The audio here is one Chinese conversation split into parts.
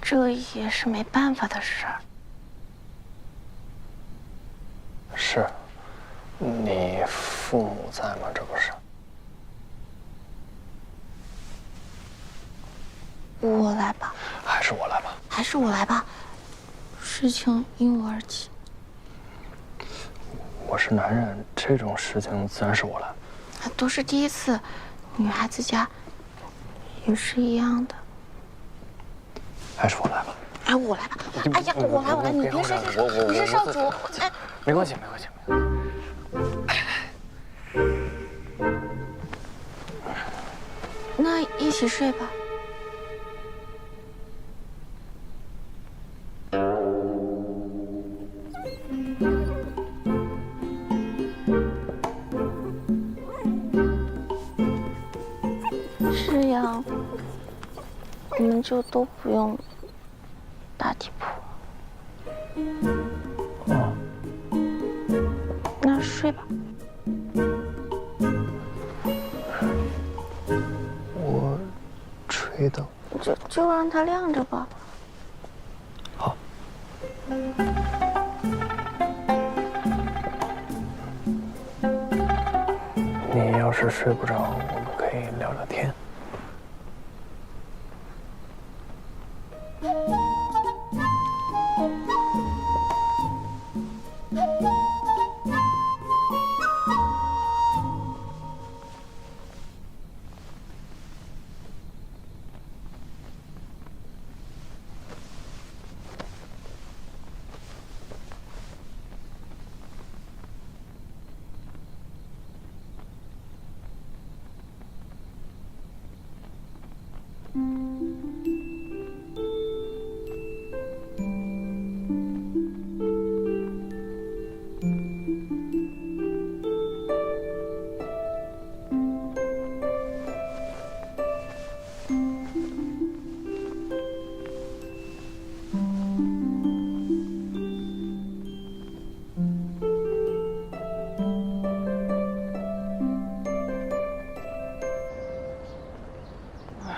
这也是没办法的事儿。是，你父母在吗？这不是？我来吧。还是我来吧。还是我来吧。事情因我而起。我是男人，这种事情自然是我来。都是第一次，女孩子家也是一样的。还是我来吧。哎，我来吧。哎呀，我来，你别生气，你是少主。哎，没关系。那一起睡吧。这样，我们就都不用打地铺。那睡吧。我吹灯。就让它亮着吧。好。你要是睡不着，我们可以聊聊天。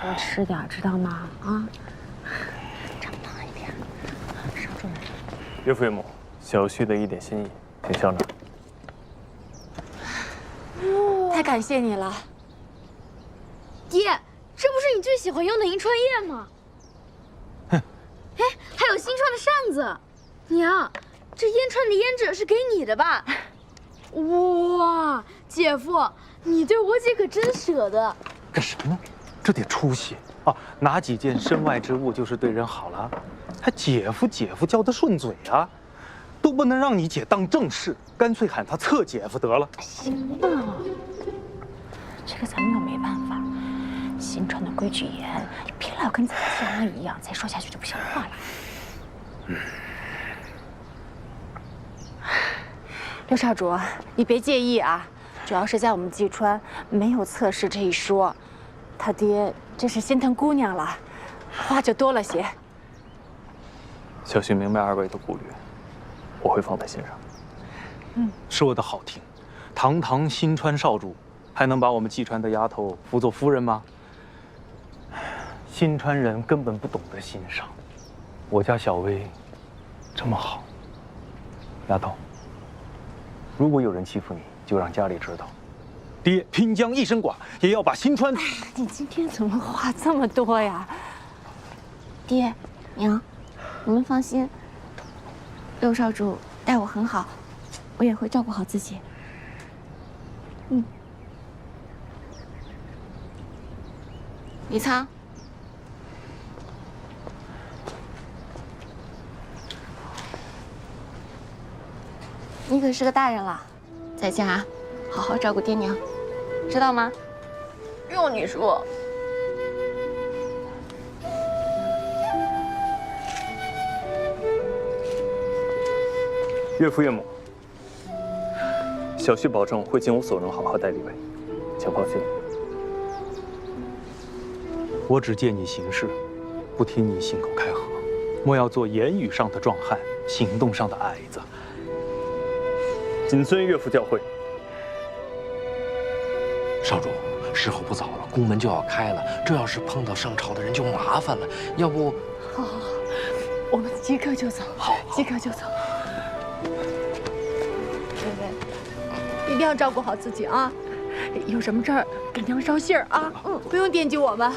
多吃点，知道吗？啊，长胖一点，少重点。岳父岳母，小婿的一点心意，请校长。太感谢你了，爹，这不是你最喜欢用的银川液吗？哼，哎，还有新串的扇子。娘，这烟串的胭脂是给你的吧？哇，姐夫，你对我姐可真舍得。干什么？这得出息啊！拿几件身外之物就是对人好了，还姐夫叫得顺嘴啊，都不能让你姐当正室，干脆喊他侧姐夫得了。行吧，这个咱们又没办法。新川的规矩严，你别老跟咱亲妈一样，再说下去就不像话了。刘少主，你别介意啊，主要是在我们济川没有侧室这一说。他爹真是心疼姑娘了，话就多了些。小婿明白二位的顾虑，我会放在心上。说得好听，堂堂新川少主，还能把我们济川的丫头扶做夫人吗？新川人根本不懂得欣赏。我家小薇这么好，丫头，如果有人欺负你，就让家里知道。爹拼将一身剐，也要把新川。你今天怎么话这么多呀？爹，娘，你们放心，六少主待我很好，我也会照顾好自己。李仓，你可是个大人了，在家好好照顾爹娘，知道吗？用你说。岳父岳母，小婿保证会尽我所能好好待李薇，请放心。我只见你行事，不听你信口开河，莫要做言语上的壮汉，行动上的矮子。谨遵岳父教诲。少主，时候不早了，宫门就要开了，这要是碰到上朝的人就麻烦了。要不，好，我们即刻就走，好，即刻就走。薇薇，一定要照顾好自己啊！有什么事儿给娘捎信儿啊！不用惦记我们，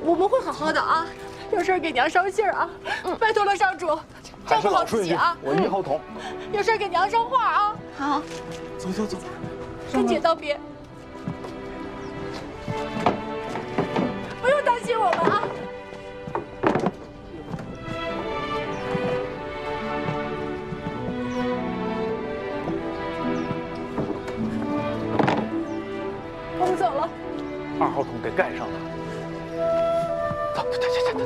我们会好好的啊！有事儿给娘捎信儿啊！拜托了，少主，照顾好自己啊！我一号桶。有事儿给娘捎话啊！好，走走走，跟姐道别，不用担心我们啊！我们走了。2号桶给盖上了。走，走，走，走，走。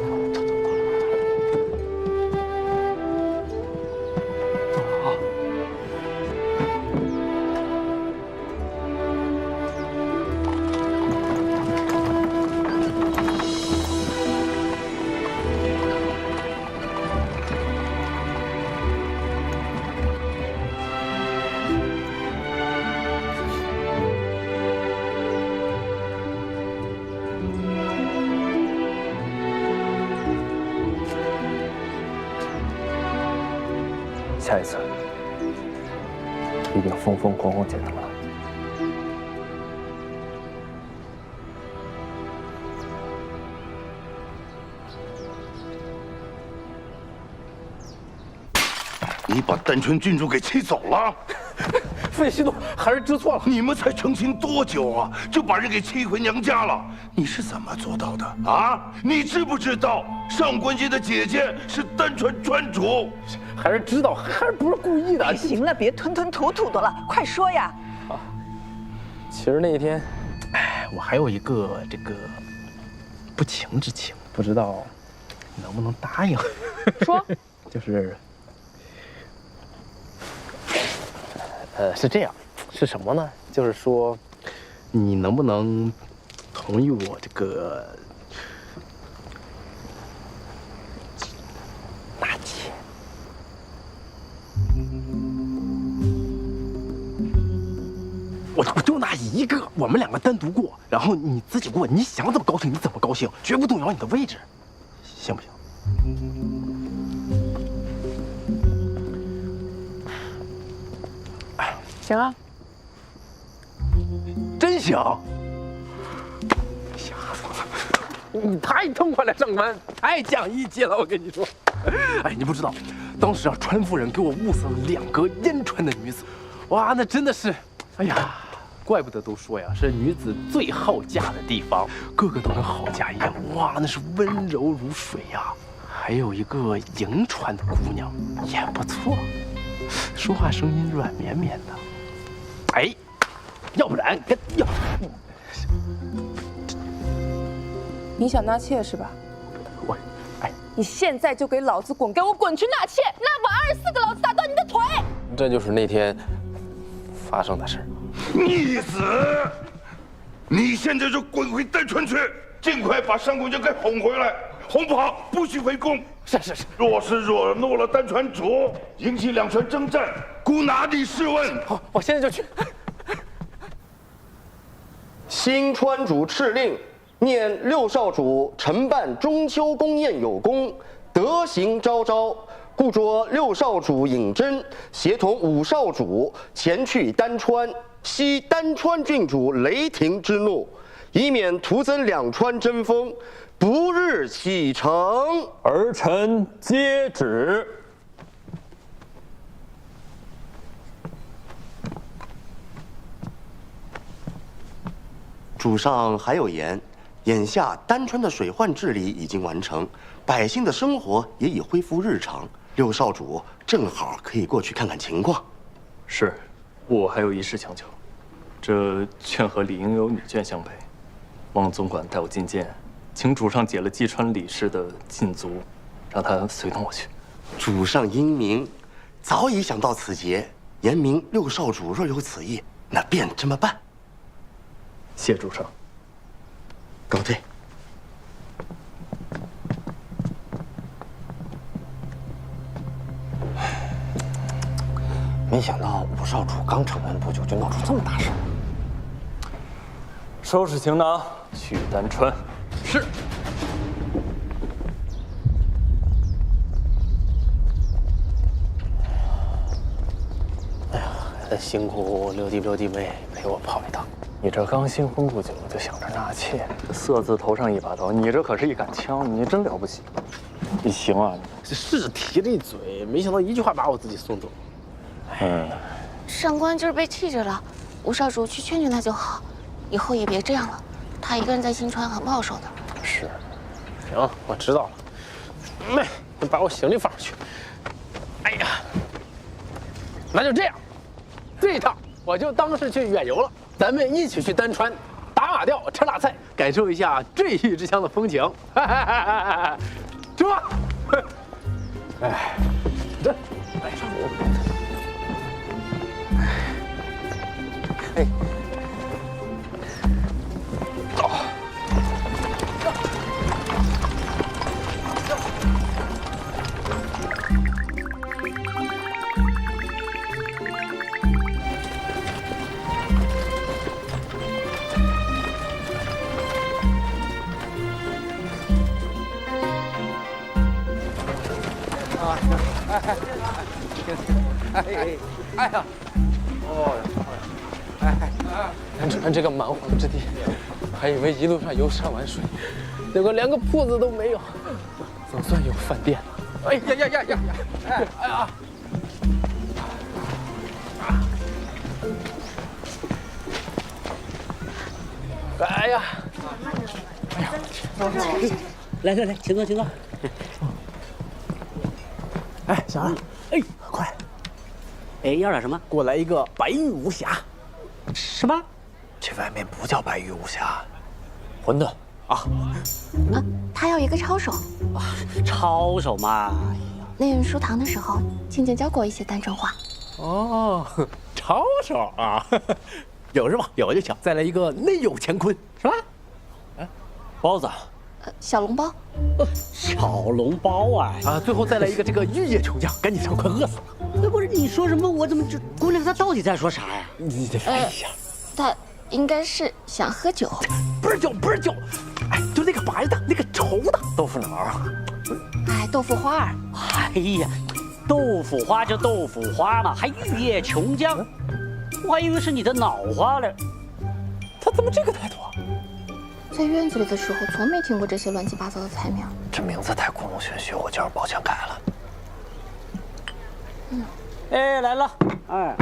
下一次一定风风光光见他们了。你把丹川郡主给气走了？费西诺，孩儿知错了。你们才成亲多久啊，就把人给气回娘家了？你是怎么做到的啊？你知不知道上官家的姐姐是丹川川主？孩儿知道，孩儿不是故意的。哎，行了，别吞吞吐吐的了，快说呀！其实那一天，我还有一个不情之请，不知道能不能答应。说，就是是这样，是什么呢？就是说，你能不能同意我这个拿钱？我就拿一个，我们2个单独过，然后你自己过，你想怎么高兴你怎么高兴，绝不动摇你的位置，行不行？行啊，真行！吓死我了！你太痛快了，上官，太讲义气了，我跟你说。哎，你不知道，当时啊，川夫人给我物色了2个烟川的女子，哇，那真的是，哎呀，怪不得都说呀，是女子最好嫁的地方，个个都跟好家一样，哇，那是温柔如水呀。还有一个银川的姑娘也不错，说话声音软绵绵的。哎，要不然跟要，你想纳妾是吧？我，哎，你现在就给老子滚！给我滚去纳妾！那把24个老子打断你的腿！这就是那天发生的事。逆子！你现在就滚回丹川去，尽快把上官家给哄回来，哄不好不许回宫。是。若是惹怒了丹川主，引起2川征战，孤哪里是问？好，我现在就去。新川主敕令，念6少主承办中秋宫宴有功，德行昭昭，故着6少主尹真协同5少主前去丹川，息丹川郡主雷霆之怒，以免徒增2川争锋，不日启程。儿臣接旨。主上还有言，眼下丹川的水患治理已经完成，百姓的生活也已恢复日常。6少主正好可以过去看看情况。是，我还有一事强求，这券和理应有女眷相陪。望总管带我觐见，请主上解了济川李氏的禁足，让他随同我去。主上英明，早已想到此节，言明6少主若有此意，那便这么办。谢主上。告退。没想到5少主刚成婚不久就闹出这么大事。收拾行囊，去丹川。是。辛苦六弟妹陪我跑一趟。你这刚新婚不久就想着纳妾，色字头上一把刀，你这可是一杆枪，你真了不起。你行啊，是提了一嘴，没想到一句话把我自己送走。上官今儿被气着了，吴少主去劝劝他就好，以后也别这样了。他一个人在新川很不好受的。是。行，我知道了。妹，你把我行李放上去。哎呀，那就这样，这一趟我就当是去远游了。咱们一起去丹川，打马吊，吃辣菜，感受一下坠玉之乡的风情。出发！哎，这，哎，上路。哎，走。哎呀，咱这个蛮荒之地，还以为一路上游山玩水，结果连个铺子都没有，总算有饭店了。哎呀！哎呀！哎呀！来，请坐。哎，小二，哎，快！哎，要点什么？给我来一个白玉无瑕。什么？这外面不叫白玉无瑕，馄饨啊。他要一个抄手。抄手嘛。念书堂的时候，静静教过一些丹川话。哦，抄手啊，有是吧？有就行。再来一个内有乾坤，是吧？包子。小笼包。小笼包啊！最后再来一个这个玉液琼浆，赶紧上，快饿死了。不是你说什么？我怎么这姑娘她到底在说啥呀？你得翻译一下。他应该是想喝酒。不是酒，哎，就那个白的，那个稠的豆腐脑儿。哎，豆腐花儿。哎呀，豆腐花就豆腐花嘛，还玉液琼浆，我还以为是你的脑花嘞。他怎么这个态度啊？在院子里的时候，从没听过这些乱七八糟的菜名。这名字太故弄玄虚，我就让宝强改了。哎，来了，哎。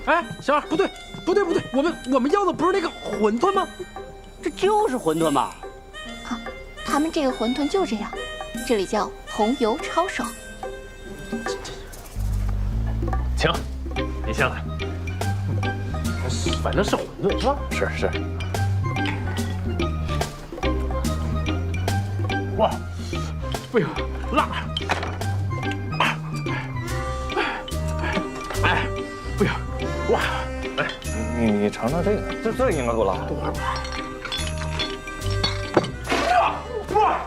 哎，小二，不对，我们要的不是那个馄饨吗？这就是馄饨嘛。啊，他们这个馄饨就这样，这里叫红油抄手。请，你先来。反正是馄饨是吧？是。哇，哎呦，辣！哎，不行，哇！来，你尝尝这个，这应该够辣。哇！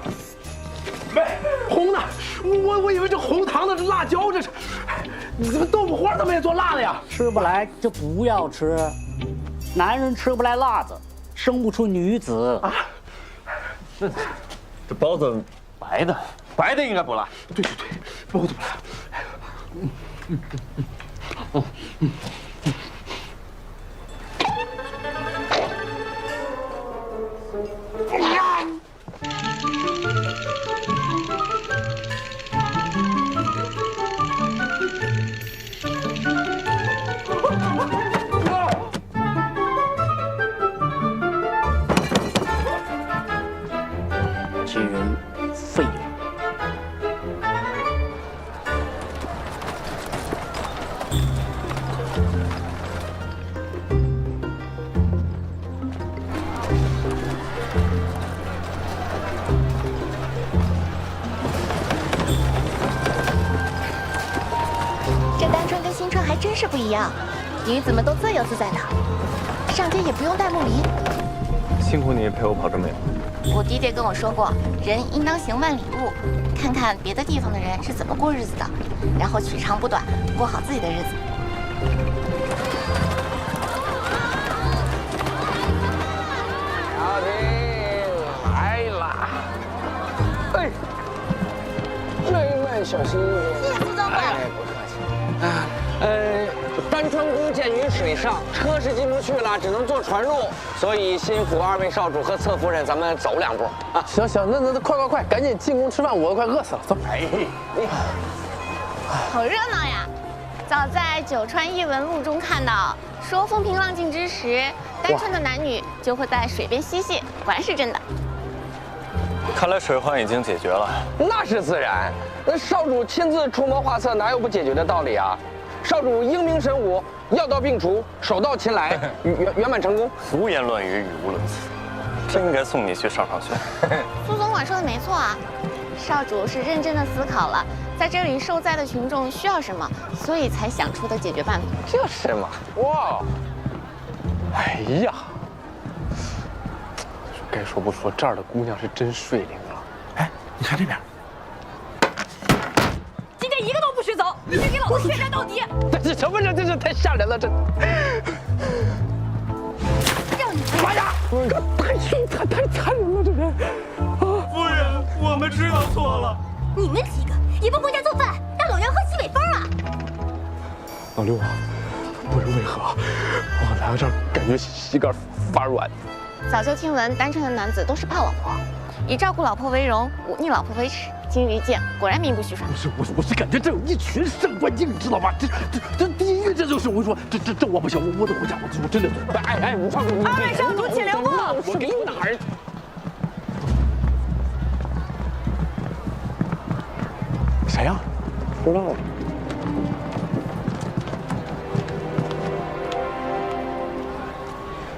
喂，红的，我以为这红糖的是辣椒，这是。你怎么豆腐花怎么也做辣的呀？吃不来就不要吃，男人吃不来辣子，生不出女子啊。这包子白的应该不辣。对，包子不辣。这人废了。这丹川跟新川还真是不一样，女子们都自由自在的，上街也不用带木梨。辛苦你陪我跑这么远。我爹爹跟我说过，人应当行万里路，看看别的地方的人是怎么过日子的，然后取长补短，过好自己的日子。小婷来啦！哎，妹妹小心一点。建于水上，车是进不去了，只能坐船入，所以辛苦二位少主和侧夫人，咱们走2步啊。行，那快，赶紧进宫吃饭，我都快饿死了。走。哎，好热闹呀！早在《九川异闻录》中看到，说风平浪静之时，单川的男女就会在水边嬉戏，果然是真的。看来水患已经解决了。那是自然，那少主亲自出谋划策，哪有不解决的道理啊？少主英明神武，药到病除，手到擒来，圆满成功。胡言乱语，语无伦次，真应该送你去上学。苏总管说的没错啊，少主是认真的思考了，在这里受灾的群众需要什么，所以才想出的解决办法。就是嘛。哇，哎呀，该说不说，这儿的姑娘是真水灵了。哎，你看这边。今天一个都不许走，你得给老子血战到底！这是什么人？真是太吓人了！这，让你妈呀，太凶残，太残忍了！这人，夫人，我们知道错了。你们几个也不回家做饭，让老娘喝西北风啊！老刘啊，不知为何，我来到这儿感觉膝盖发软。早就听闻单纯的男子都是怕老婆，以照顾老婆为荣，忤逆老婆为耻。今日一见，果然名不虚传。我是感觉这有一群上官英，知道吧？这第一个这就是我说这我不行，我得回家，我真的。哎，武胖子，二位少主请留步。我给你哪儿？谁呀？不知道。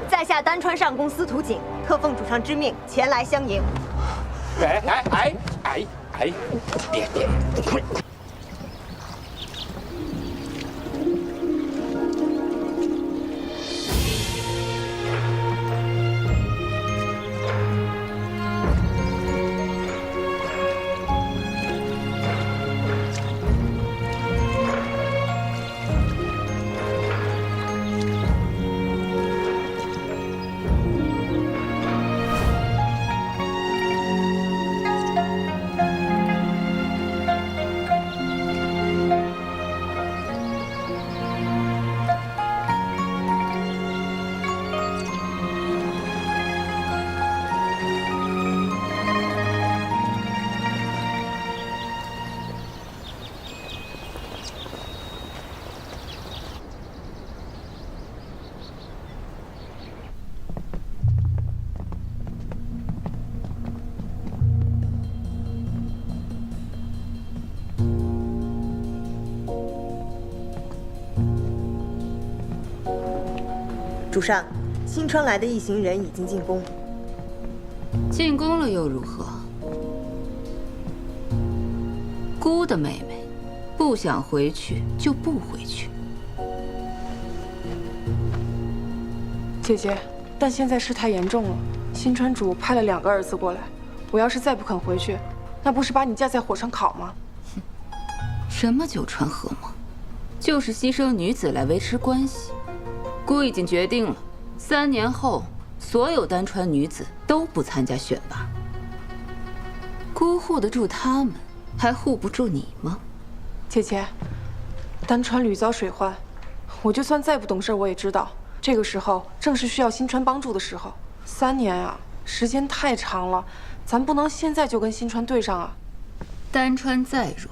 在下单川上宫司徒景，特奉主上之命前来相迎。别！主上，新川来的一行人已经进宫。进宫了又如何？姑的妹妹，不想回去就不回去。姐姐，但现在事态严重了，新川主派了2个儿子过来，我要是再不肯回去，那不是把你架在火上烤吗？什么九川和盟，就是牺牲女子来维持关系。姑已经决定了，3年后所有单川女子都不参加选拔。姑护得住他们，还护不住你吗？姐姐，单川屡遭水患，我就算再不懂事，我也知道，这个时候正是需要新川帮助的时候。3年啊，时间太长了，咱不能现在就跟新川对上啊。单川再弱，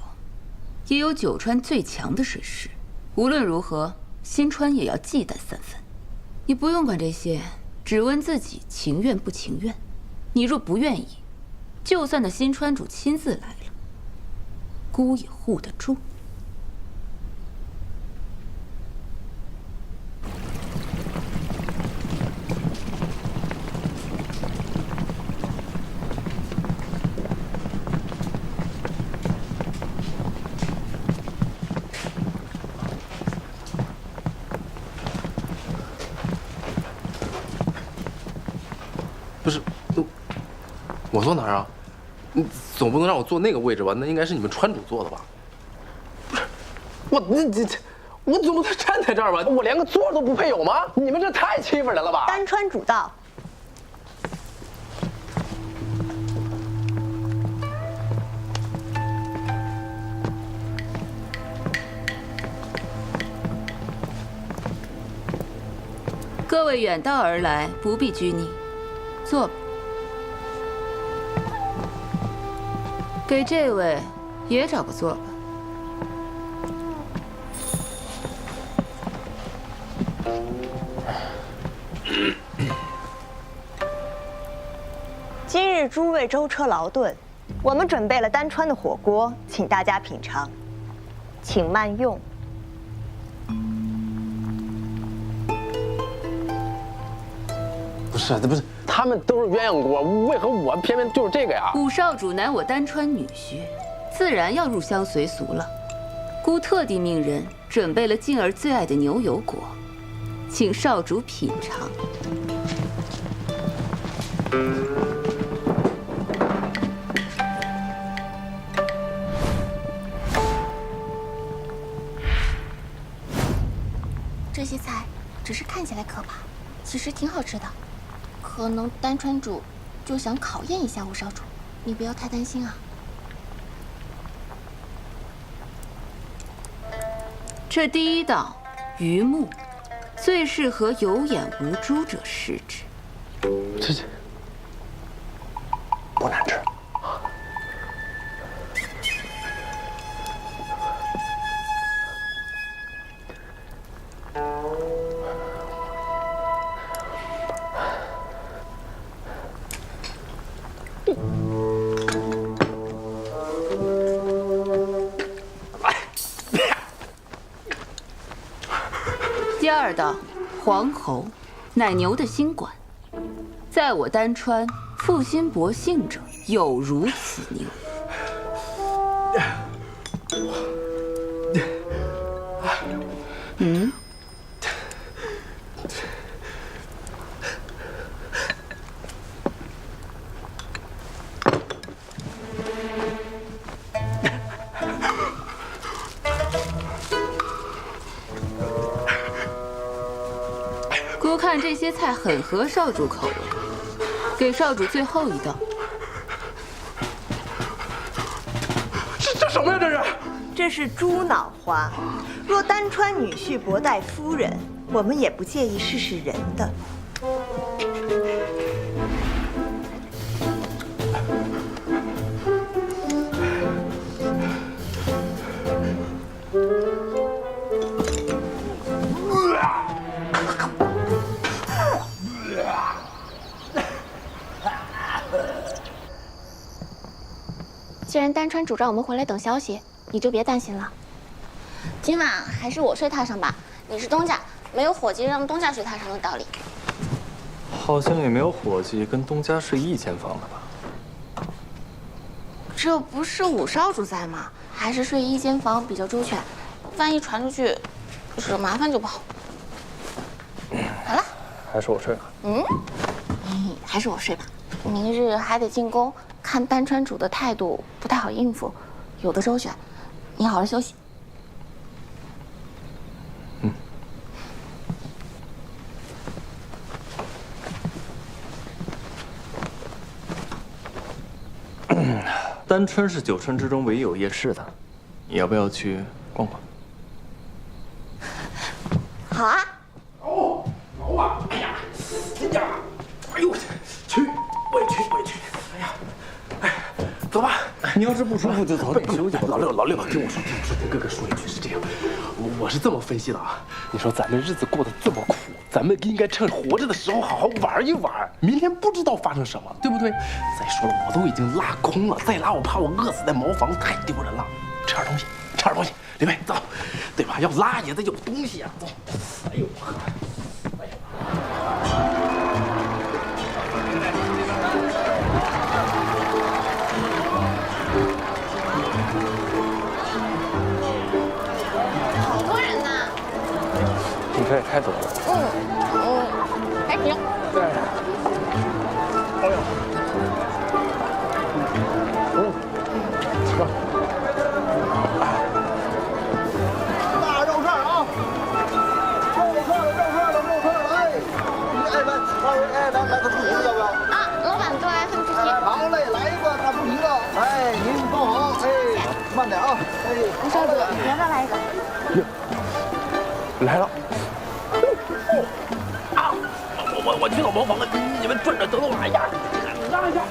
也有九川最强的水师。无论如何，新川也要忌惮3分。你不用管这些，只问自己情愿不情愿。你若不愿意，就算那新川主亲自来了，姑也护得住。不是，我坐哪儿啊？你总不能让我坐那个位置吧？那应该是你们川主坐的吧？不是，我总不能站在这儿吧？我连个座都不配有吗？你们这太欺负人了吧？单川主到。各位远道而来，不必拘泥，坐吧。给这位也找个座吧。今日诸位舟车劳顿，我们准备了丹川的火锅，请大家品尝，请慢用。不是，他们都是鸳鸯锅，为何我偏偏就是这个呀？五少主乃我丹川女婿，自然要入乡随俗了。孤特地命人准备了静儿最爱的牛油果，请少主品尝。这些菜只是看起来可怕，其实挺好吃的。可能丹川主就想考验一下五少主，你不要太担心啊。这第一道鱼目，最适合有眼无珠者食之。这不难吃。第二道黄喉，乃牛的心管，在我丹川，负心薄幸者有如此牛。嗯。姑看这些菜很合少主口味，给少主最后一道。这什么呀？这是？这是猪脑花。若丹川女婿博待夫人，我们也不介意试试人的。既然丹川主让我们回来等消息，你就别担心了。今晚还是我睡榻上吧，你是东家，没有伙计让东家睡榻上的道理。好像也没有伙计跟东家睡一间房的吧？这不是五少主在吗？还是睡一间房比较周全，万一传出去，惹麻烦就不好。好了，还是我睡吧。还是我睡吧。明日还得进宫，看丹川主的态度不太好应付，有的周旋。你好好休息。丹川是九川之中唯一有夜市的，你要不要去逛逛？好啊。哦，好啊！哎呀，人家，哎呦，去，我也去。哎呀，哎，走吧。你要是不舒服就早点休息。老六，听我说，跟哥哥说一句，是这样，我是这么分析的啊。你说咱们日子过得这么苦，咱们应该趁活着的时候好好玩一玩，明天不知道发生什么，对不对？再说了，我都已经拉空了，再拉我怕我饿死在茅房，太丢人了。吃点东西，李贝，走，对吧？要拉也得有东西啊，走。哎呦，好多人呢。你这也太多了。还行。对。哎呦。大肉串啊！肉串了！哎，你爱饭，来个猪蹄子要不要？啊，老板最爱份猪蹄。好嘞，来一个大猪蹄子。哎，您放好，哎，慢点啊，哎。吴少主，你要不要来一个？来了。我去老茅房了，你们转转等等我。哎呀，让一下。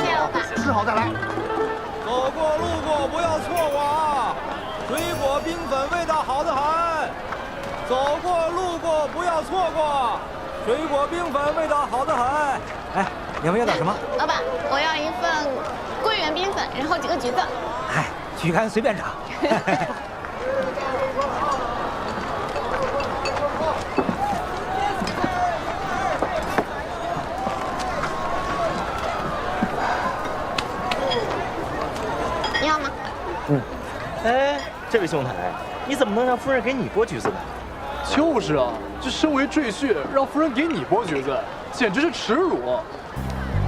谢谢老板。吃好再来。走过路过不要错过啊！水果冰粉味道好得很。走过路过不要错过，水果冰粉味道好得很。哎，你们要点什么？老板，我要一份桂圆冰粉，然后几个橘子。哎，橘干随便找。你要吗？哎，这位兄台，你怎么能让夫人给你剥橘子呢？就是啊，这身为赘婿，让夫人给你剥橘子，简直是耻辱。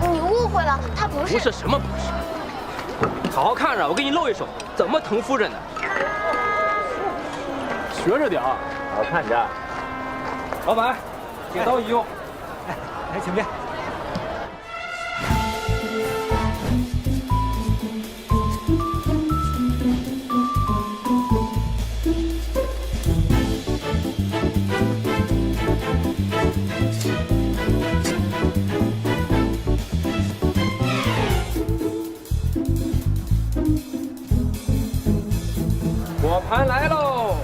你误会了，他不是。不是什么不是？好好看着，我给你露一手，怎么疼夫人呢？学着点儿，好好看着。老板，铁刀一用。哎，请便。果盘来喽！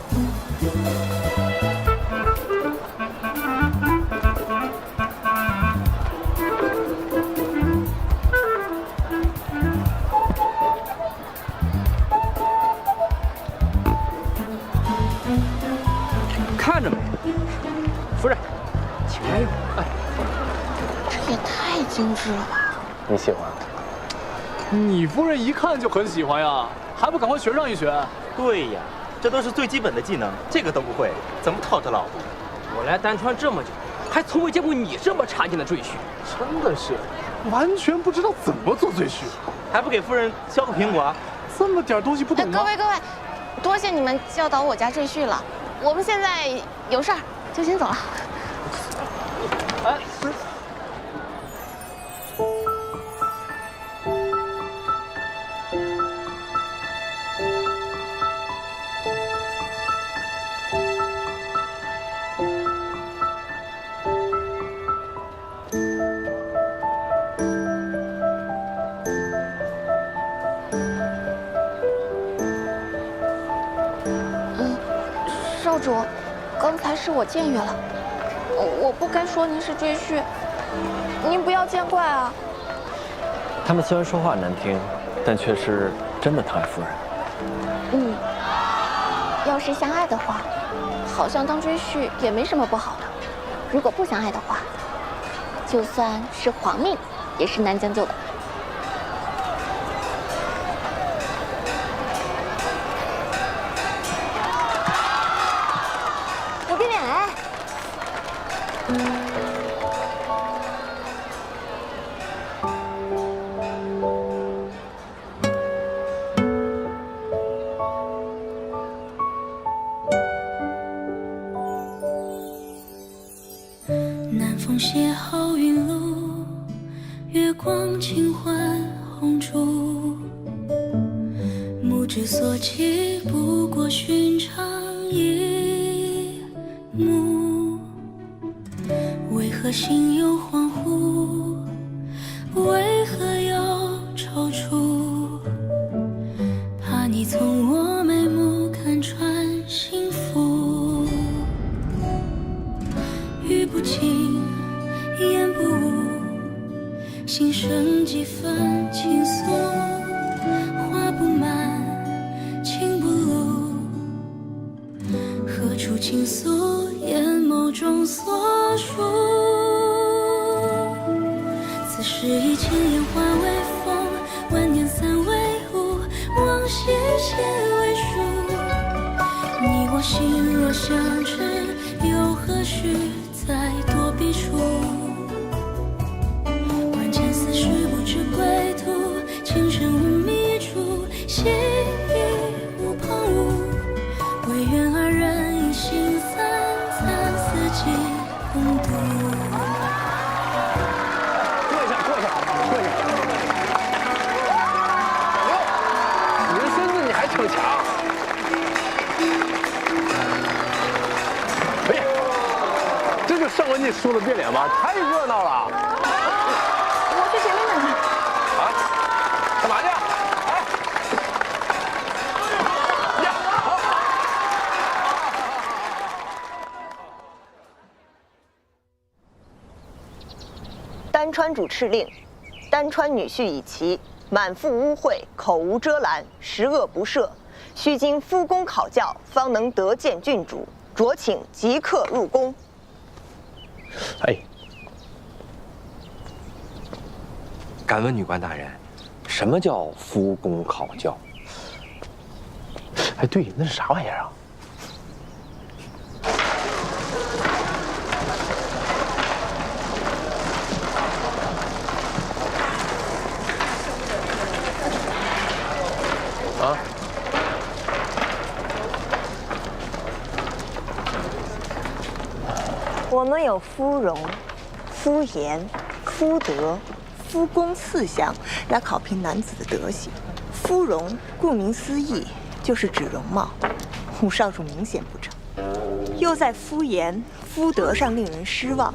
看着没，夫人，请慢用。哎，这也太精致了吧！你喜欢？你夫人一看就很喜欢呀，还不赶快学上一学？对呀，这都是最基本的技能，这个都不会，怎么讨着老婆？我来丹川这么久，还从未见过你这么差劲的赘婿。真的是，完全不知道怎么做赘婿，还不给夫人削个苹果？这么点东西不懂吗？各位，多谢你们教导我家赘婿了。我们现在有事儿，就先走了。哎，不是。少主，刚才是我僭越了，我不该说您是赘婿，您不要见怪啊。他们虽然说话难听，但却是真的疼爱夫人。要是相爱的话，好像当赘婿也没什么不好的；如果不相爱的话，就算是皇命，也是难将就的。我给脸哎！南风邂逅云露，月光轻唤红烛。目之所及，不过寻常一幕。为何心有恍惚？为何又踌躇？怕你从我眉目看穿幸福。语不尽，言不无，心生几分情愫。话不满，情不露，何处倾诉？眼眸中所述。此时已千言化为风，万年散为雾，往昔皆为数。你我心若相知，又何须再多笔触？万千丝绪不知归途，情深无觅处，心意无旁骛。唯愿二人一心散，残四季共度。坐下。你这身子你还逞强？哎呀，这就上文你输的变脸吧，太热闹了。我去前面等他。啊？干嘛去？丹川主敕令：丹川女婿以其满腹污秽，口无遮拦，十恶不赦，须经夫公考教，方能得见郡主。酌请即刻入宫。哎，敢问女官大人，什么叫夫公考教？哎，对，那是啥玩意儿啊？啊？我们有夫容、夫言、夫德、夫公4项来考评男子的德行。夫容，顾名思义，就是指容貌。武少主明显不成，又在夫言、夫德上令人失望。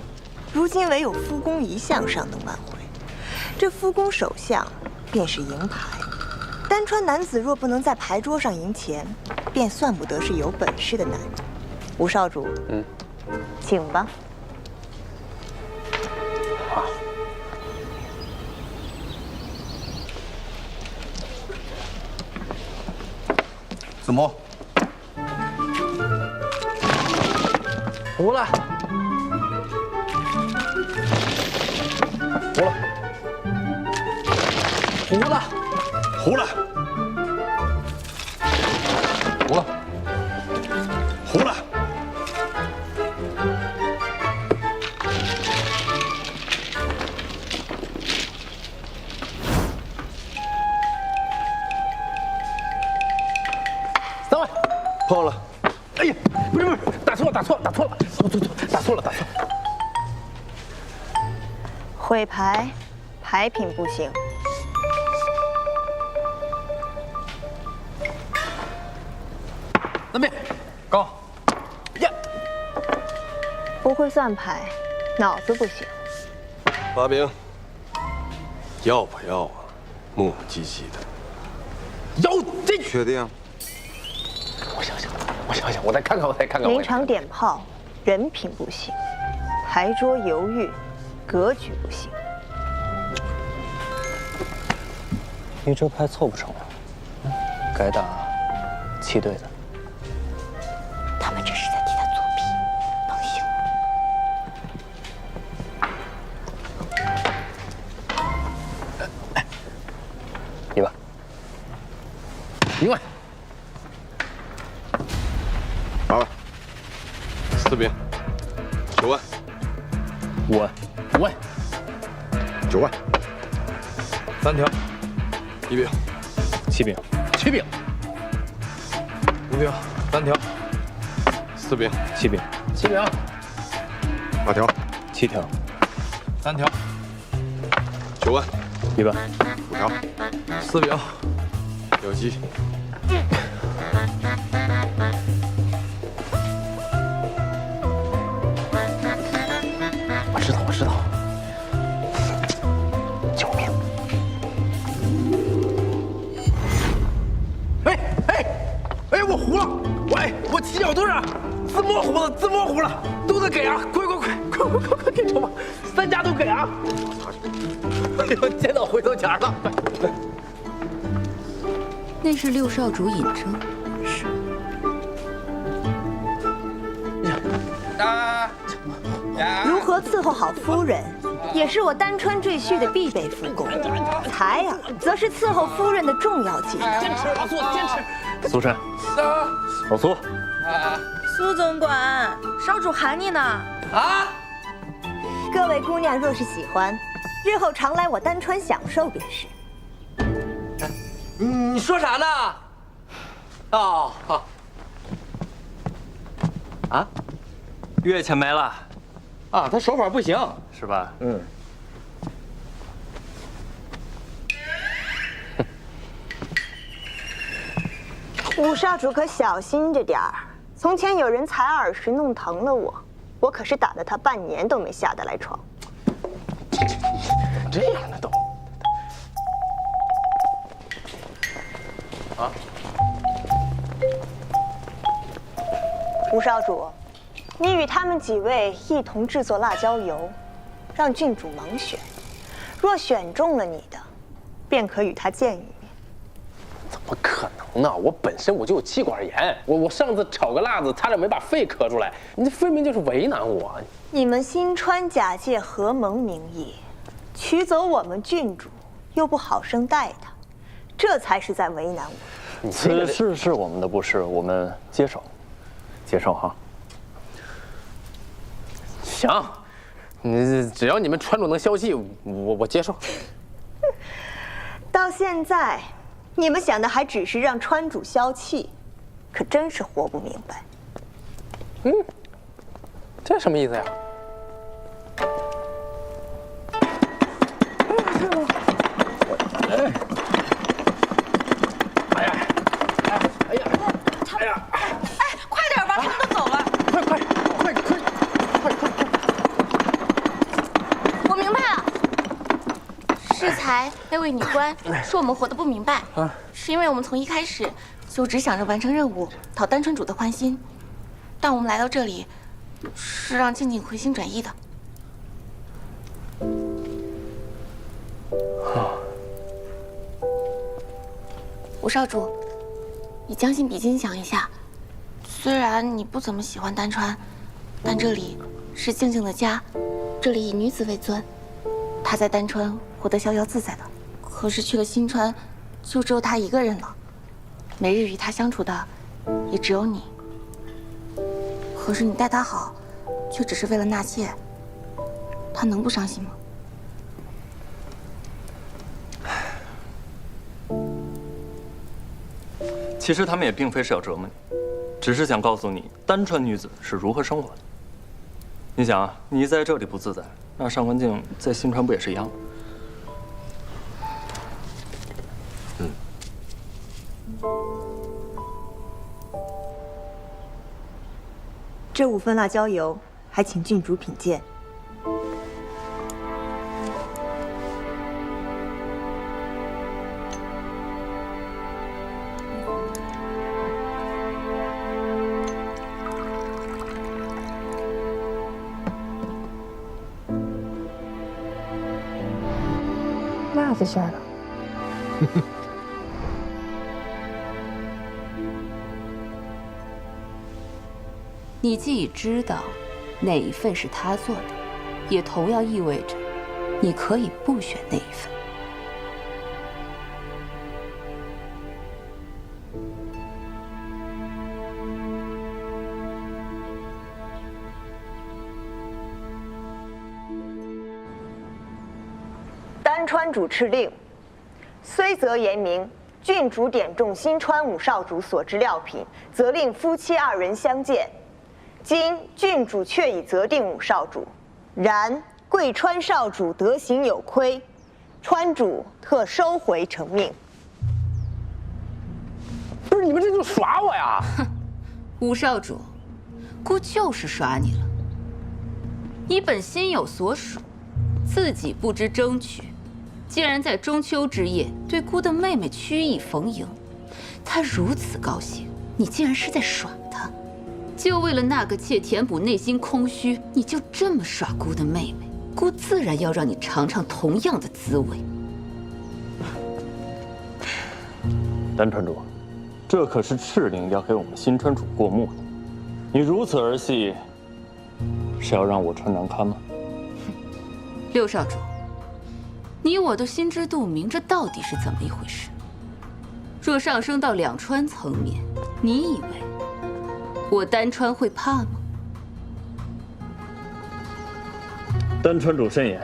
如今唯有夫公1项尚能挽回。这夫公首项便是赢牌。丹川男子若不能在牌桌上赢钱，便算不得是有本事的男人。吴少主，请吧。子墨，糊了，糊了，糊了，糊了，糊了，糊了。3位，碰了。哎呀，不是，打错了，打错了。毁牌，牌品不行。南边，高，呀，不会算牌，脑子不行。发兵，要不要啊？磨磨唧唧的。要这确定？我想想，我再看看。临场点炮，人品不行；牌桌犹豫，格局不行。你这牌凑不成了，该打7对的。他们这是在替他作弊，能行？你吧。1万。8万。4兵。9万。5万。5万。 9万。3条。1兵。7兵。 7兵。5兵。3条。4兵。7兵。 7兵。 8条。 7条。 3条。9万。1万。5条。4兵。有机。我知道。救命！哎，我糊了！我起脚墩啊！自摸糊了，都得给啊！快给筹码，3家都给啊！哎呦，见到回头钱了。那是6少主尹征。是。如何伺候好夫人，也是我丹川赘婿的必备夫功。才啊，则是伺候夫人的重要技能。坚持，老苏，坚持。苏珊，老苏。苏总管，少主喊你呢。啊！各位姑娘若是喜欢，日后常来我丹川享受便是。你说啥呢？哦，好。啊？月钱没了。啊，他手法不行，是吧？嗯。武少主可小心着点儿。从前有人采耳石弄疼了我，我可是打了他半年都没下得来床。这样的都啊？吴少主，你与他们几位一同制作辣椒油，让郡主盲选，若选中了你的，便可与他见一面。怎么可能呢？我本身我就有气管炎，我上次炒个辣子差点没把肺咳出来，你这分明就是为难我。你们新川假借合盟名义，取走我们郡主，又不好生待她，这才是在为难我。此事是我们的不是，我们接受，接受哈。行，只要你们川主能消气，我接受。到现在，你们想的还只是让川主消气，可真是活不明白。这什么意思呀？快点吧，他们都走了。快！我明白了，适才那位女官说我们活得不明白，是因为我们从一开始就只想着完成任务，讨丹川主的欢心。但我们来到这里，是让静静回心转意的。吴少主，你将心比心想一下，虽然你不怎么喜欢丹川，但这里是静静的家，这里以女子为尊。她在丹川活得逍遥自在的，可是去了新川，就只有她一个人了。每日与她相处的，也只有你。可是你待她好，却只是为了纳妾，她能不伤心吗？其实他们也并非是要折磨你，只是想告诉你丹川女子是如何生活的。你想啊，你在这里不自在，那上官静在新川不也是一样吗？这5份辣椒油，还请郡主品鉴。辣子馅儿的。你既已知道哪一份是他做的，也同样意味着你可以不选那一份。丹川主敕令，虽则严明，郡主点中新川5少主所制料品，责令夫妻2人相见。今郡主确已责定5少主，然贵川少主德行有亏，川主特收回成命。不是你们这就耍我呀！哼，5少主，姑就是耍你了。你本心有所属，自己不知争取，竟然在中秋之夜对姑的妹妹曲意逢迎，她如此高兴，你竟然是在耍她。就为了那个妾填补内心空虚，你就这么耍姑的妹妹，姑自然要让你尝尝同样的滋味。丹川主，这可是敕令要给我们新川主过目的，你如此儿戏，是要让我穿难堪吗？6少主，你我都心知肚明，这到底是怎么一回事？若上升到两川层面，你以为我丹川会怕吗？丹川主慎言，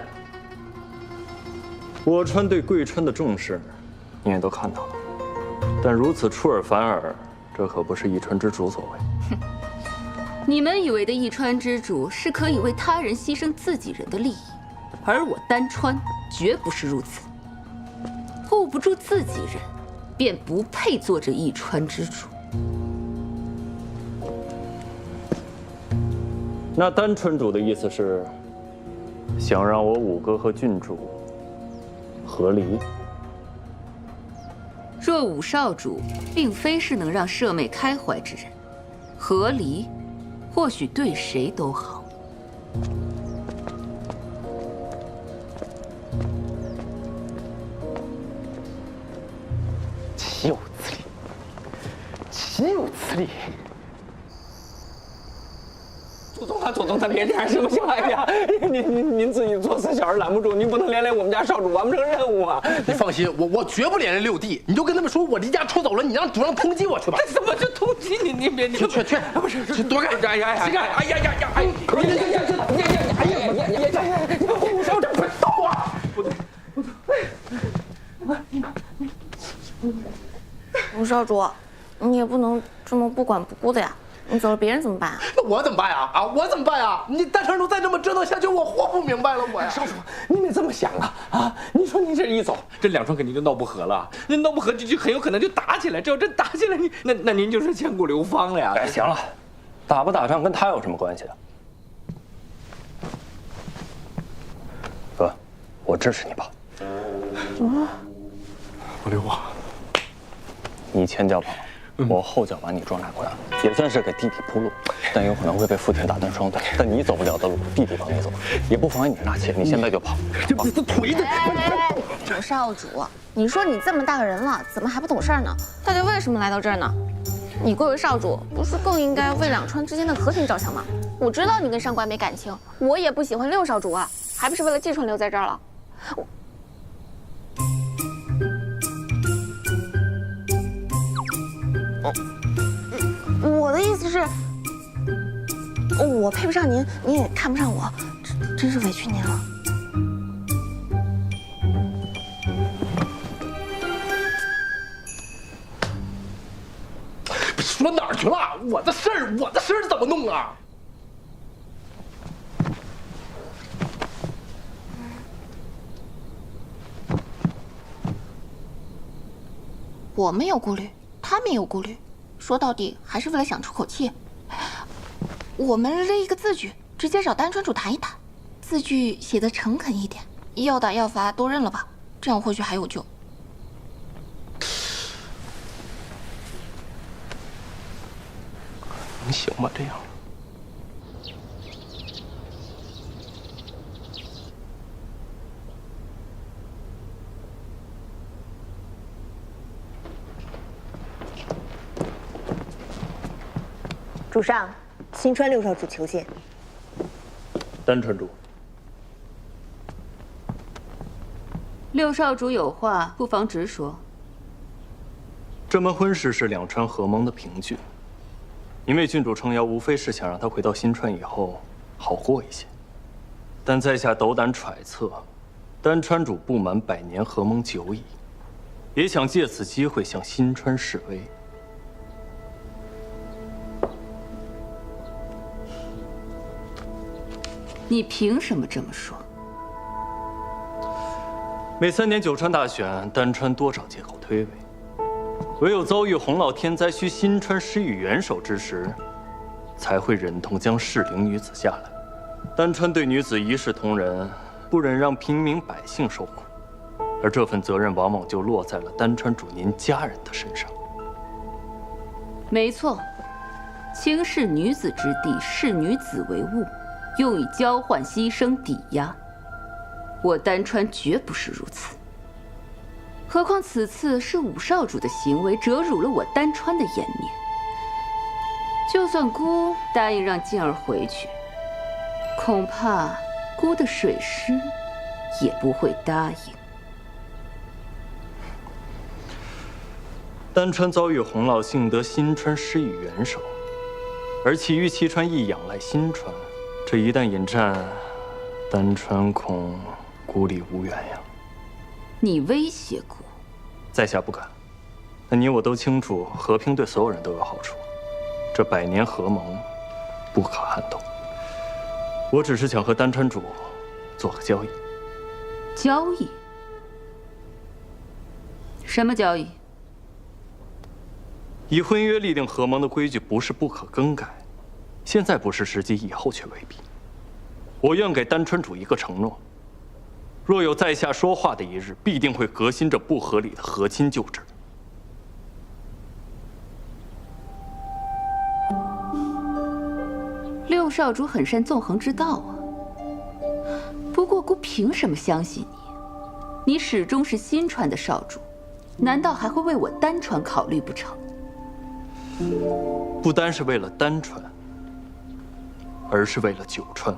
我川对贵川的重视，你也都看到了。但如此出尔反尔，这可不是一川之主所为。哼，你们以为的一川之主是可以为他人牺牲自己人的利益，而我丹川绝不是如此。护不住自己人，便不配做这一川之主。那丹川主的意思是，想让我五哥和郡主和离？若五少主并非是能让舍妹开怀之人，和离或许对谁都好。岂有此理！岂有此理！祖宗他连这样什么情况呀？您自己做事小事拦不住，您不能连累我们家少主完不成任务啊！你放心，我绝不连累六弟。你就跟他们说我离家出走了，你让主上通缉我去吧。怎么就通缉你？你别去，不是去躲开！哎呀！你五少主快走啊！不对，吴少主，你也不能这么不管不顾的呀。你走了，别人怎么办啊？那我怎么办呀？我怎么办呀？你丹川主再这么折腾下去，我活不明白了，我呀！少主，你得这么想啊！你说你这一走，这两川肯定就闹不和了，那闹不和就很有可能就打起来。只要真打起来，那您就是千古流芳了呀！哎，行了，打不打仗跟他有什么关系啊？哥，我支持你跑。我溜啊！你前脚跑。我后脚把你撞下关，也算是给弟弟铺路，但有可能会被傅铁打断双腿。但你走不了的路，弟弟帮你走，也不妨碍你纳妾。你现在就跑！这不是腿的！五少主，你说你这么大个人了，怎么还不懂事呢？大家为什么来到这儿呢？你贵为少主，不是更应该为两川之间的和平着想吗？我知道你跟上官没感情，我也不喜欢六少主啊，还不是为了季川留在这儿了。我的意思是，我配不上您，您也看不上我，真是委屈您了。说哪儿去了？我的事儿怎么弄啊？我没有顾虑，他没有顾虑。说到底还是为了想出口气。我们列一个字据，直接找丹川主谈一谈，字据写得诚恳一点，要打要罚都认了吧，这样或许还有救。能行吗？这样？主上，新川六少主求见。丹川主，六少主有话不妨直说。这门婚事是两川合盟的凭据，因为郡主撑腰，无非是想让他回到新川以后好过一些。但在下斗胆揣测，丹川主不满100年合盟久矣，也想借此机会向新川示威。你凭什么这么说？每3年九川大选，丹川多找借口推诿，唯有遭遇洪涝天灾，需新川施以援手之时，才会忍痛将适龄女子下来。丹川对女子一视同仁，不忍让平民百姓受苦，而这份责任往往就落在了丹川主您家人的身上。没错，轻视女子之地，视女子为物。用以交换、牺牲、抵押，我丹川绝不是如此。何况此次是五少主的行为折辱了我丹川的颜面。就算姑答应让静儿回去，恐怕姑的水师也不会答应。丹川遭遇洪涝，幸得新川施以援手，而其余7川亦仰赖新川。这一旦引战，丹川恐孤立无援呀。你威胁姑？在下不敢。但你我都清楚，和平对所有人都有好处。这100年合盟，不可撼动。我只是想和丹川主做个交易。交易？什么交易？以婚约立定合盟的规矩不是不可更改。现在不是时机，以后却未必。我愿给丹川主一个承诺：若有在下说话的一日，必定会革新这不合理的和亲旧制。六少主很善纵横之道啊。不过姑凭什么相信你？你始终是新川的少主，难道还会为我丹川考虑不成？不单是为了丹川，而是为了九川。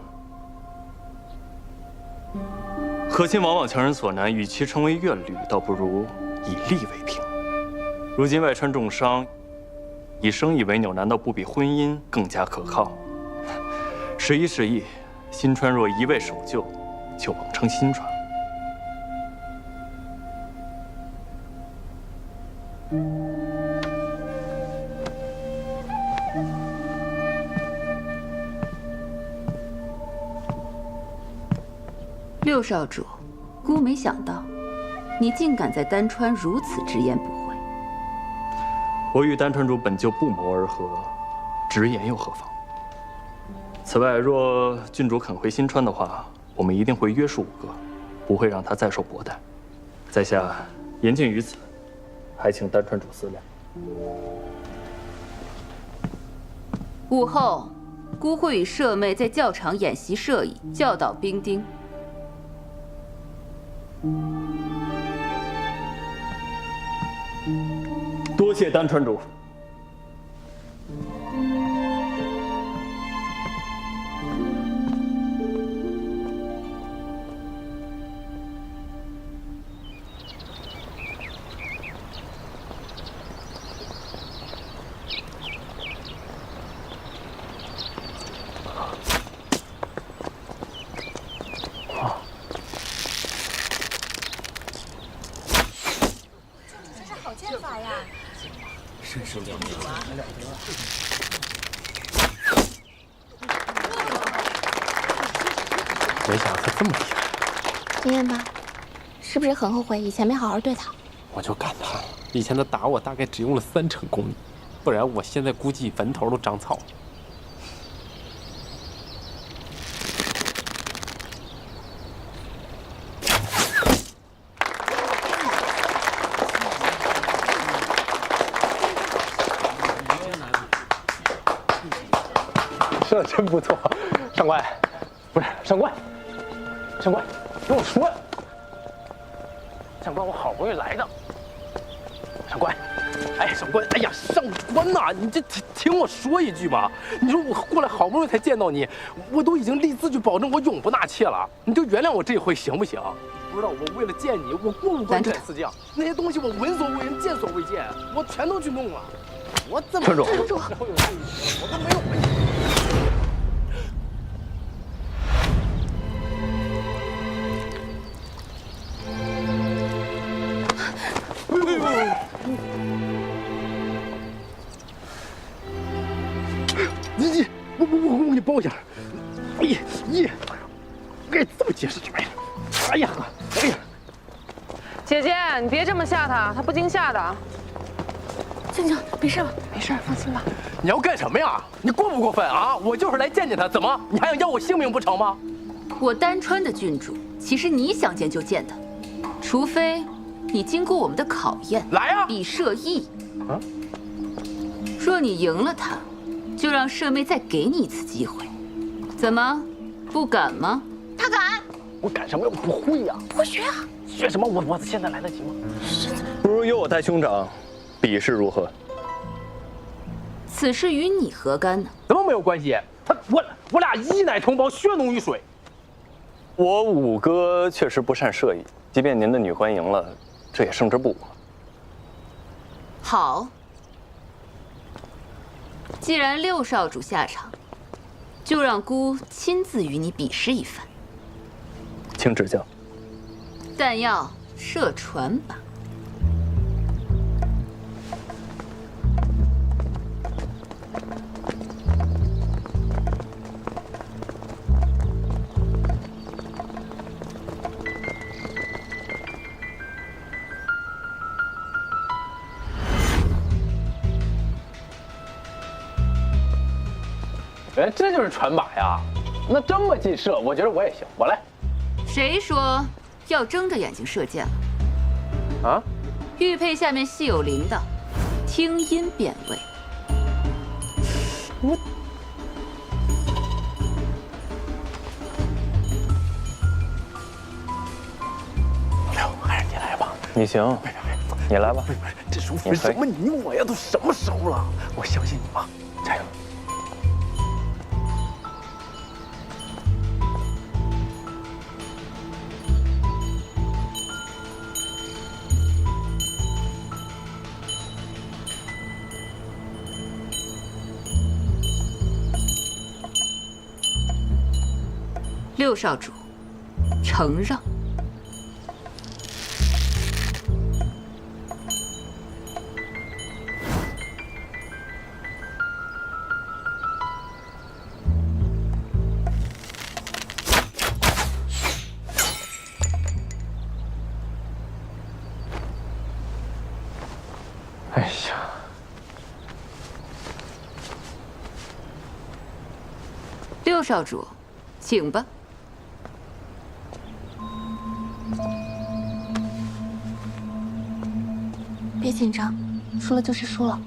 和亲往往强人所难，与其成为怨侣，倒不如以利为凭。如今外川重伤，以生意为纽，难道不比婚姻更加可靠？时移时易，新川若一味守旧，就枉称新川。六少主，姑没想到，你竟敢在丹川如此直言不讳。我与丹川主本就不谋而合，直言又何妨？此外，若郡主肯回新川的话，我们一定会约束五哥，不会让他再受薄待。在下言尽于此，还请丹川主思量。午后，姑会与舍妹在教场演习射艺，教导兵丁。多谢丹川主。没想到他这么厉害。经验吧，是不是很后悔以前没好好对他？我就感叹，以前他打我大概只用了30%功力，不然我现在估计坟头都长草。射得真不错，上官，不是上官，上官，跟我说呀，上官，我好不容易来的，上官，哎，上官，哎呀，上官呐，你这听我说一句吧，你说我过来好不容易才见到你，我都已经立字据保证我永不纳妾了，你就原谅我这回行不行？不知道我为了见你，我过目关斩四将，那些东西我闻所未闻，见所未见，我全都去弄了，我怎么？村主，我都没有。你抱一下，该这么解释这玩意儿，哎呀，姐姐，你别这么吓他，他不惊吓的。静静，没事吧？没事，放心吧。你要干什么呀？你过不过分啊？我就是来见见他，怎么？你还想要我性命不成吗？我丹川的郡主，岂是你想见就见的？除非你经过我们的考验，来啊，比射艺。啊，若你赢了他，就让舍妹再给你一次机会。怎么，不敢吗？他敢。我敢什么？我不会呀。不会学啊。学什么？我现在来得及吗？不如由我带兄长，比试如何？此事与你何干呢？怎么没有关系？我俩一奶同胞，血浓于水。我五哥确实不善射艺，即便您的女官赢了，这也胜之不武。好，既然六少主下场，就让姑亲自与你比试一番。请指教。但要射船靶。哎哎，这就是船把呀！那这么近射，我觉得我也行，我来。谁说要睁着眼睛射箭了？啊？玉佩下面系有铃铛，听音辨位。我。还是你来吧。你行，你来吧。这时候分什么你我呀？都什么时候了？我相信你啊，加油！六少主，承让。哎呀，六少主，请吧。别紧张，输了就是输了。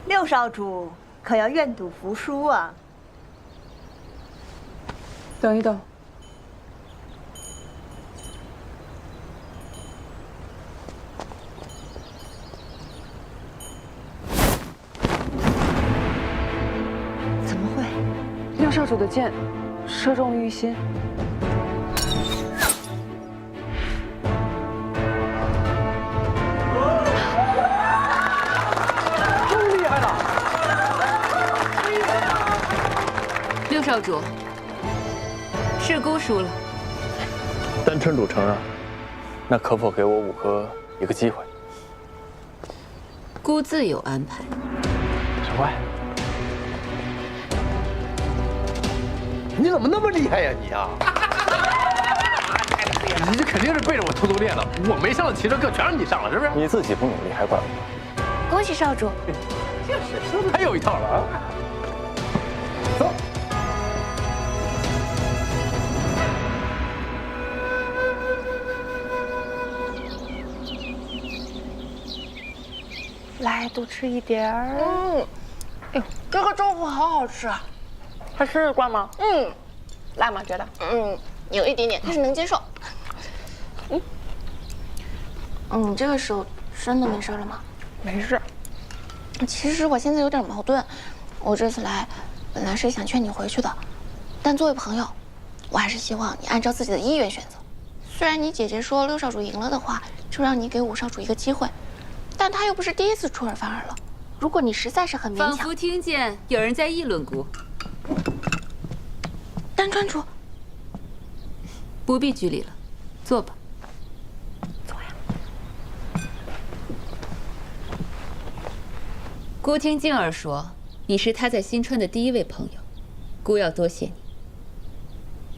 六少主可要愿赌服输啊！等一等，怎么会？六少主的箭射中了玉心。六少主，是姑输了。丹川主承让，那可否给我五哥一个机会？姑自有安排。陈怀，你怎么那么厉害呀你啊！你这肯定是背着我偷偷练的，我没上的骑射课全让你上了，是不是？你自己不努力还怪我？恭喜少主！就是说的还有一套了啊！走。来，多吃一点儿。哎呦，这个豆腐好好吃啊！还吃得惯吗？辣吗？觉得？有一点点，但是能接受。你这个手真的没事了吗？没事。其实我现在有点矛盾，我这次来本来是想劝你回去的，但作为朋友，我还是希望你按照自己的意愿选择。虽然你姐姐说六少主赢了的话，就让你给五少主一个机会，但他又不是第一次出尔反尔了。如果你实在是很勉强，仿佛听见有人在议论姑。丹川主，不必拘礼了，坐吧。坐呀。姑听静儿说，你是她在新川的第一位朋友，姑要多谢你。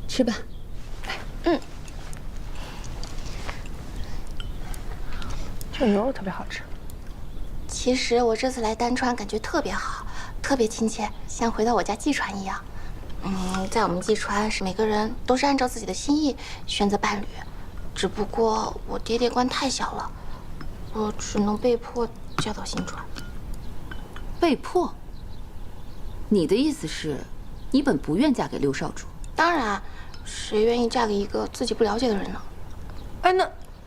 吃吧。这牛肉特别好吃。其实我这次来丹川感觉特别好，特别亲切，像回到我家季川一样。在我们季川是每个人都是按照自己的心意选择伴侣，只不过我爹爹官太小了，我只能被迫嫁到新川。被迫？你的意思是，你本不愿嫁给六少主？当然，谁愿意嫁给一个自己不了解的人呢？哎，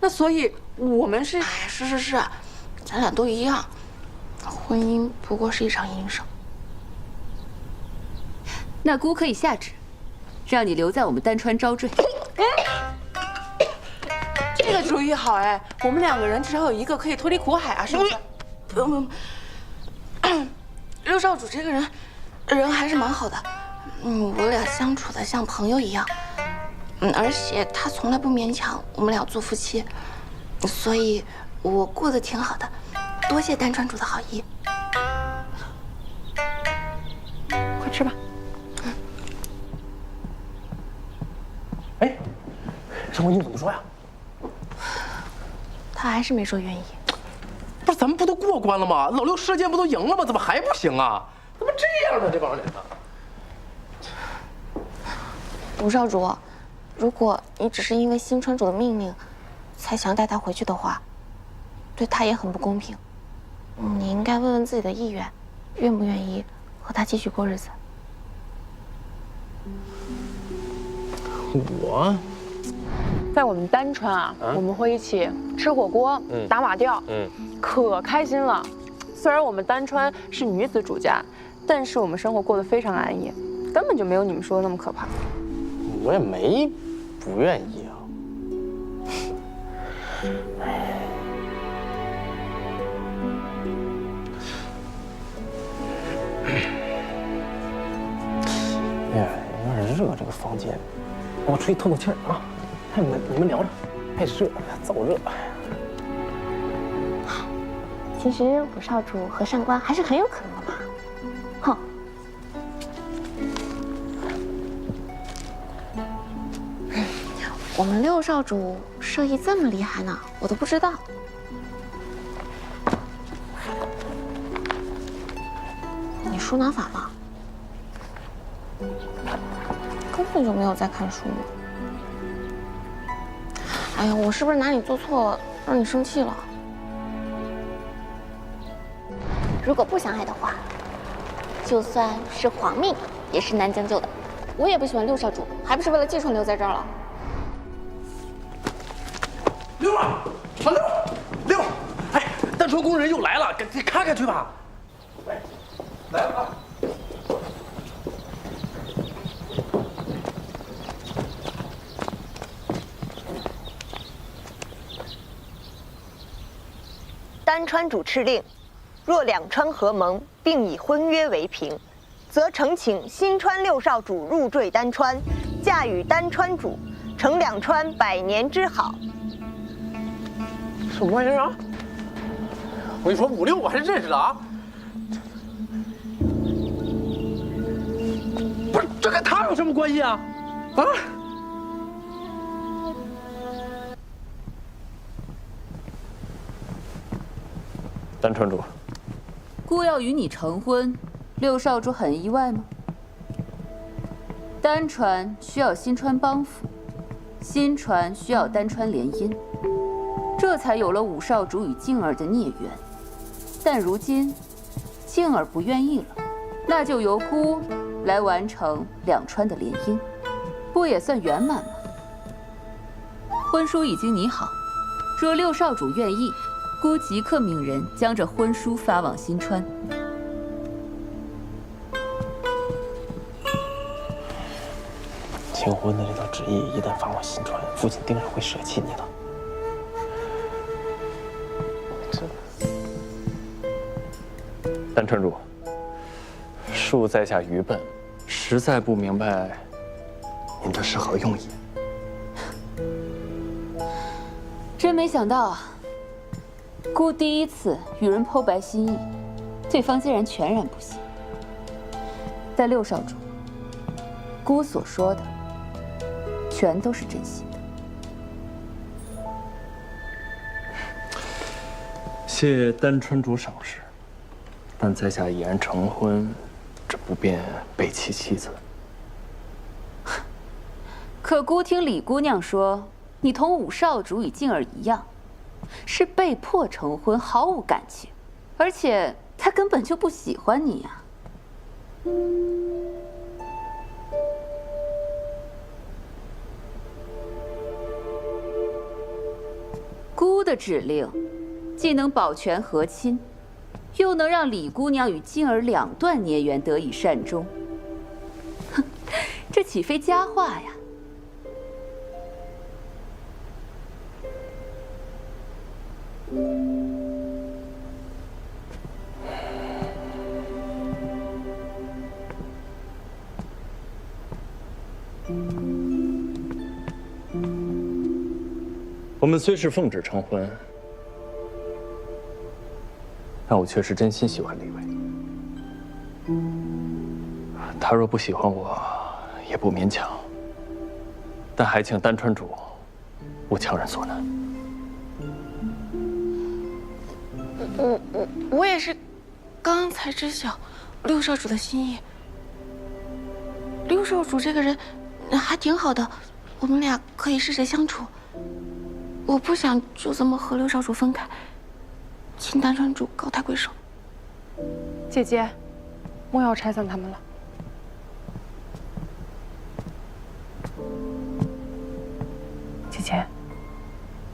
那所以我们是……哎，是，咱俩都一样，婚姻不过是一场营生。那姑可以下旨，让你留在我们丹川招赘。这个主意好哎，我们2个人至少有一个可以脱离苦海啊，是不是？不用，六少主这个人还是蛮好的，我俩相处的像朋友一样，而且他从来不勉强我们俩做夫妻，所以我过得挺好的，多谢丹川主的好意。快吃吧。哎，上官英怎么说呀？他还是没说愿意。不是，咱们不都过关了吗？老六射箭不都赢了吗？怎么还不行啊？怎么这样呢？这帮人呢？吴少主，如果你只是因为新川主的命令才想带他回去的话，对他也很不公平。你应该问问自己的意愿，愿不愿意和他继续过日子。我在我们丹川啊，我们会一起吃火锅、打马吊，可开心了。虽然我们丹川是女子主家，但是我们生活过得非常安逸，根本就没有你们说的那么可怕。我也没不愿意啊。哎呀，有点热，这个房间，我出去透透气儿啊。你们聊着，太热了，燥热。其实五少主和上官还是很有可能的嘛。哼。我们六少主射艺这么厉害呢，我都不知道。你书拿反了，根本就没有在看书。哎呀，我是不是哪里做错了，让你生气了？如果不相爱的话，就算是皇命也是难将就的。我也不喜欢六少主，还不是为了季川留在这儿了。六啊，六，哎，丹川工人又来了，赶紧看看去吧。来了啊！丹川主敕令：若两川合盟，并以婚约为凭，则呈请新川六少主入赘丹川，嫁与丹川主，成两川100年之好。什么玩意儿啊？我跟你说，56我还是认识的啊。不是，这跟他有什么关系啊？啊？丹川主，姑要与你成婚，六少主很意外吗？丹川需要新川帮扶，新川需要丹川联姻，这才有了五少主与静儿的孽缘。但如今静儿不愿意了，那就由姑来完成两川的联姻，不也算圆满吗？婚书已经拟好，若六少主愿意，姑即刻命人将这婚书发往新川。订婚的这道旨意一旦发往新川，父亲定然会舍弃你的。丹川主，恕在下愚笨，实在不明白您这是何用意。真没想到啊！姑第一次与人剖白心意，对方竟然全然不信。但六少主，姑所说的全都是真心的。谢丹川主赏识。但在下已然成婚，这不便背弃妻子。可姑听李姑娘说，你同武少主与静儿一样，是被迫成婚，毫无感情，而且他根本就不喜欢你呀。姑的指令，既能保全和亲，又能让李姑娘与静儿两段孽缘得以善终。哼，这岂非佳话呀？我们虽是奉旨成婚，但我却是真心喜欢李薇。他若不喜欢我，也不勉强。但还请丹川主勿强人所难。我也是，刚刚才知晓六少主的心意。六少主这个人还挺好的，我们俩可以试着相处。我不想就这么和六少主分开，请丹川主高抬贵手。姐姐，莫要拆散他们了。姐姐，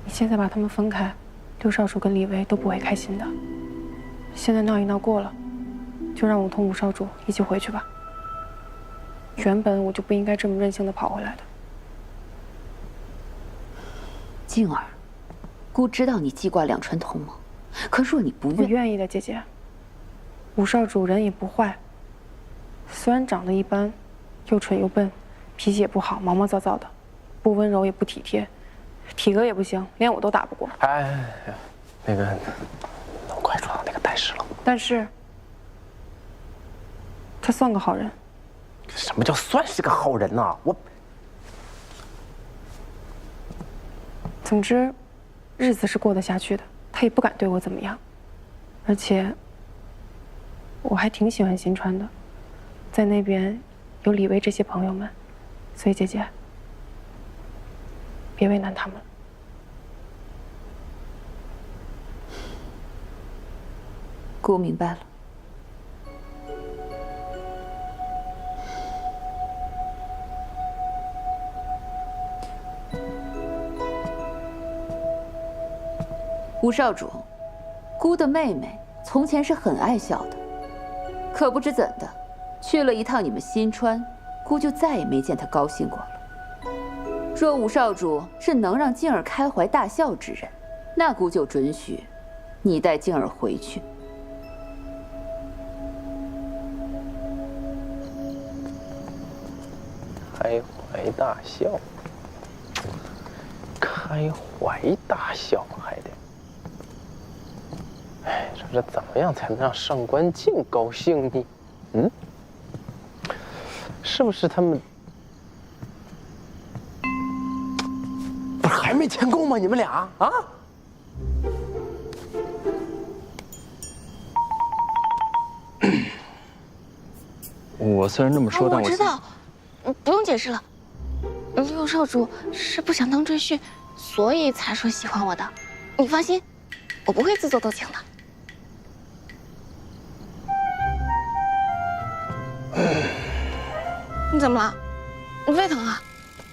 你现在把他们分开，六少主跟李薇都不会开心的。现在闹一闹过了，就让我同武少主一起回去吧。原本我就不应该这么任性的跑回来的。静儿，姑知道你记挂两川同盟，可若你不愿，我愿意的，姐姐。武少主人也不坏，虽然长得一般，又蠢又笨，脾气也不好，毛毛躁躁的，不温柔也不体贴，体格也不行，连我都打不过。哎，那个，能快抓到那个歹士了。但是，他算个好人。什么叫算是个好人呢？总之，日子是过得下去的，他也不敢对我怎么样。而且，我还挺喜欢新川的，在那边有李薇这些朋友们，所以姐姐，别为难他们。姑明白了。吴少主，姑的妹妹从前是很爱笑的，可不知怎的，去了一趟你们新川，姑就再也没见她高兴过了。若吴少主是能让静儿开怀大笑之人，那姑就准许你带静儿回去。开怀大笑，开怀大笑还得。哎，说这怎么样才能让上官静高兴呢？嗯，是不是他们不是还没签够吗？你们俩啊？我虽然这么说，但我知道，不用解释了。六少主是不想当赘婿，所以才说喜欢我的。你放心，我不会自作多情的。你怎么了？你胃疼啊？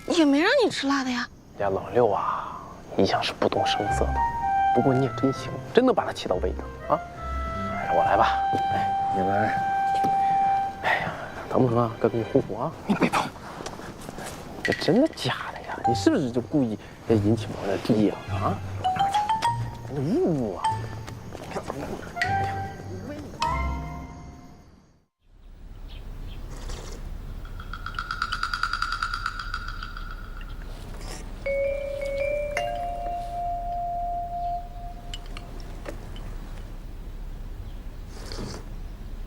也没让你吃辣的呀。家老六啊，一向是不动声色的，不过你也真行，真能把他气到位的啊！还是我来吧。哎，你来。哎呀，疼不疼啊？哥给你护护啊！你别碰！这真的假的呀？你是不是就故意要引起我的注意啊？啊？你侮啊！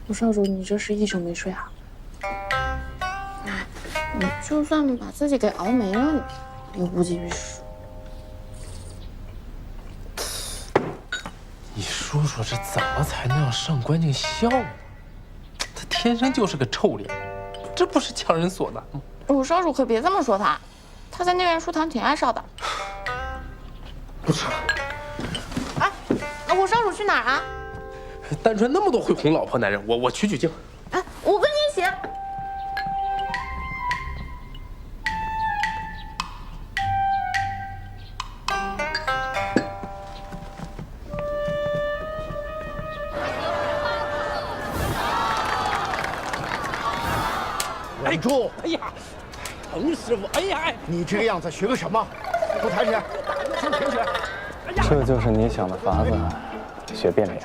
吴少主，你这是一宿没睡啊？哎，你就算把自己给熬没了，也无济于事。你说说说这怎么才能让上官静笑呢？他天生就是个臭脸，这不是强人所难吗？五少主可别这么说他，他在内院书堂挺爱少的。不吃了。哎，五少主去哪儿啊？单纯那么多会哄老婆男人，我去取经。哎，我跟你一起。稳住！哎呀，疼师傅！哎呀，你这个样子学个什么？给我抬起来，先挺起来。这就是你想的法子，学变脸。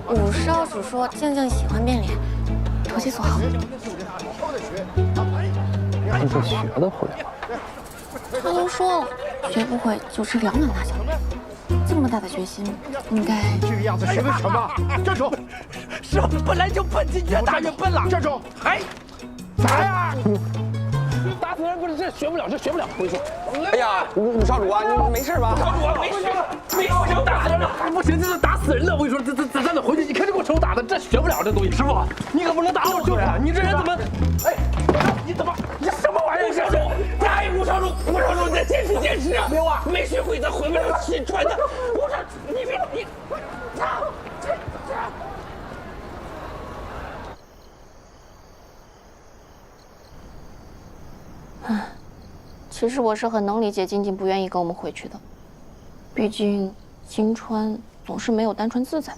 五少主说静静喜欢变脸，投其所好。你这学得会吗？他都说了，学不会就吃2碗辣椒面。这么大的决心，应该这个样子学个什么？站住！师傅本来就笨，越打越笨了。站住！哎，咋呀？打死人不是这学不了，这学不了。回去。哎呀，五少主啊，你没事吧？少主啊，没事，没事，打人了。不行，这是打死人了。我跟你说，咱得回去。你看这给我手打的，这学不了这东西。师傅，你可不能打我就是你这人怎么？哎，你怎么？你什么玩意儿？五少主，哎，五少主，你再坚持坚持啊！没有啊，没学会咱回不了新川的。五少主，你别你。唉，其实我是很能理解静静不愿意跟我们回去的，毕竟新川总是没有单纯自在。